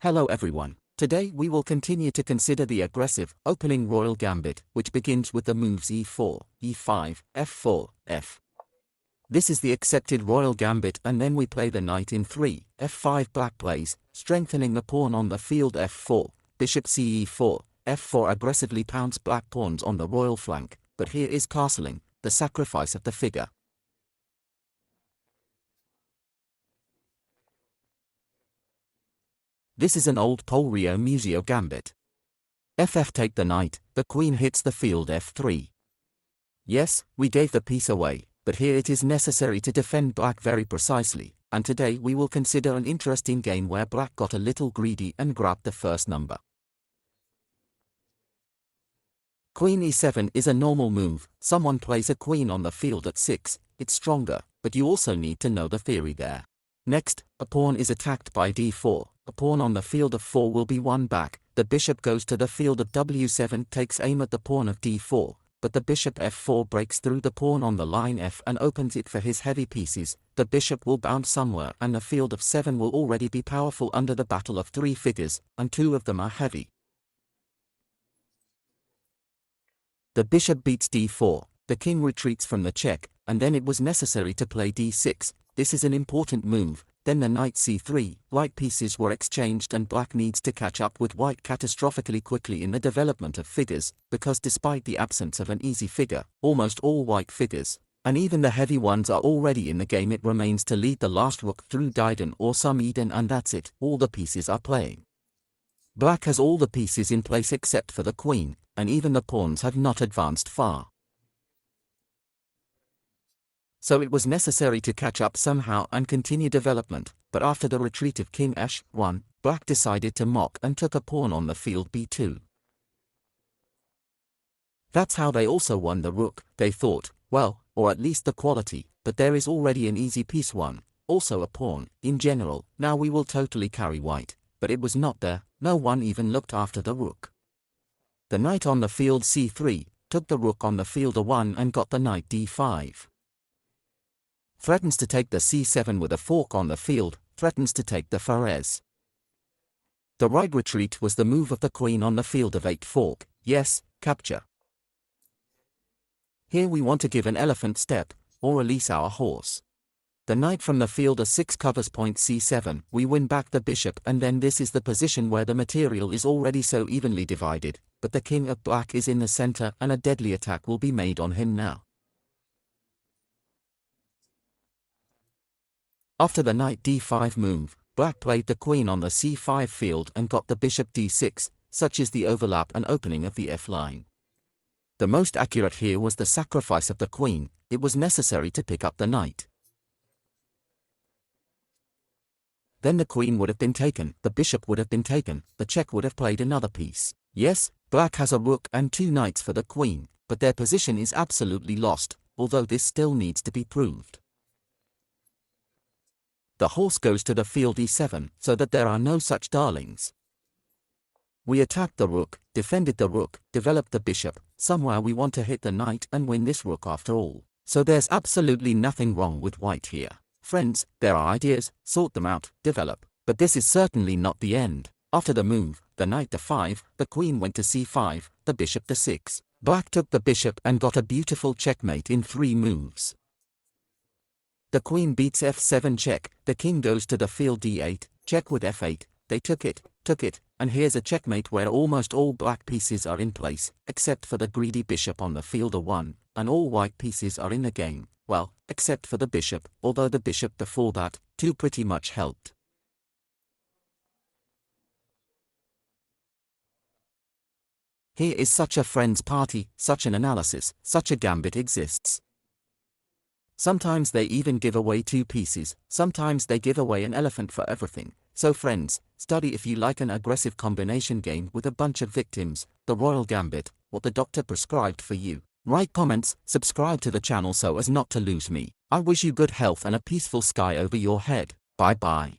Hello everyone. Today we will continue to consider the aggressive opening royal gambit, which begins with the moves e4, e5, f4, f. This is the accepted royal gambit, and then we play the knight in 3, f5 black plays, strengthening the pawn on the field f4, bishop ce4, f4 aggressively pounds black pawns on the royal flank, but here is castling, the sacrifice of the figure. This is an old Polrio Museo gambit. Ff take the knight, the queen hits the field f3. Yes, we gave the piece away, but here it is necessary to defend black very precisely, and today we will consider an interesting game where black got a little greedy and grabbed the first number. Queen e7 is a normal move. Someone plays a queen on the field at 6, it's stronger, but you also need to know the theory there. Next, a pawn is attacked by d4, a pawn on the field of 4 will be won back, the bishop goes to the field of w7 takes aim at the pawn of d4, but the bishop f4 breaks through the pawn on the line f and opens it for his heavy pieces, the bishop will bounce somewhere and the field of 7 will already be powerful under the battle of 3 figures, and 2 of them are heavy. The bishop beats d4, the king retreats from the check, and then it was necessary to play d6, this is an important move, then the knight c3, white pieces were exchanged and black needs to catch up with white catastrophically quickly in the development of figures, because despite the absence of an easy figure, almost all white figures, and even the heavy ones are already in the game, it remains to lead the last rook through Diden or some Eden, and that's it, all the pieces are playing. Black has all the pieces in place except for the queen, and even the pawns have not advanced far. So it was necessary to catch up somehow and continue development, but after the retreat of king h1, black decided to mock and took a pawn on the field b2. That's how they also won the rook, they thought, well, or at least the quality, but there is already an easy piece won, also a pawn, in general, now we will totally carry white, but it was not there, no one even looked after the rook. The knight on the field c3, took the rook on the field a1 and got the knight d5. Threatens to take the c7 with a fork on the field, threatens to take the Fares. The right retreat was the move of the queen on the field of 8 fork, yes, capture. Here we want to give an elephant step, or release our horse. The knight from the field a6 covers point c7, we win back the bishop, and then this is the position where the material is already so evenly divided, but the king of black is in the center and a deadly attack will be made on him now. After the knight d5 move, black played the queen on the c5 field and got the bishop d6, such is the overlap and opening of the f-line. The most accurate here was the sacrifice of the queen, it was necessary to pick up the knight. Then the queen would have been taken, the bishop would have been taken, the check would have played another piece. Yes, black has a rook and 2 knights for the queen, but their position is absolutely lost, although this still needs to be proved. The horse goes to the field e7, so that there are no such darlings. We attacked the rook, defended the rook, developed the bishop, somewhere we want to hit the knight and win this rook after all. So there's absolutely nothing wrong with white here. Friends, there are ideas, sort them out, develop. But this is certainly not the end. After the move, the knight to 5, the queen went to c5, the bishop to 6. Black took the bishop and got a beautiful checkmate in 3 moves. The queen beats f7 check, the king goes to the field d8, check with f8, they took it, and here's a checkmate where almost all black pieces are in place, except for the greedy bishop on the field a1, and all white pieces are in the game, well, except for the bishop, although the bishop before that, too pretty much helped. Here is such a friend's party, such an analysis, such a gambit exists. Sometimes they even give away 2 pieces, sometimes they give away an elephant for everything. So friends, study if you like an aggressive combination game with a bunch of victims, the royal gambit, what the doctor prescribed for you. Write comments, subscribe to the channel so as not to lose me. I wish you good health and a peaceful sky over your head. Bye bye.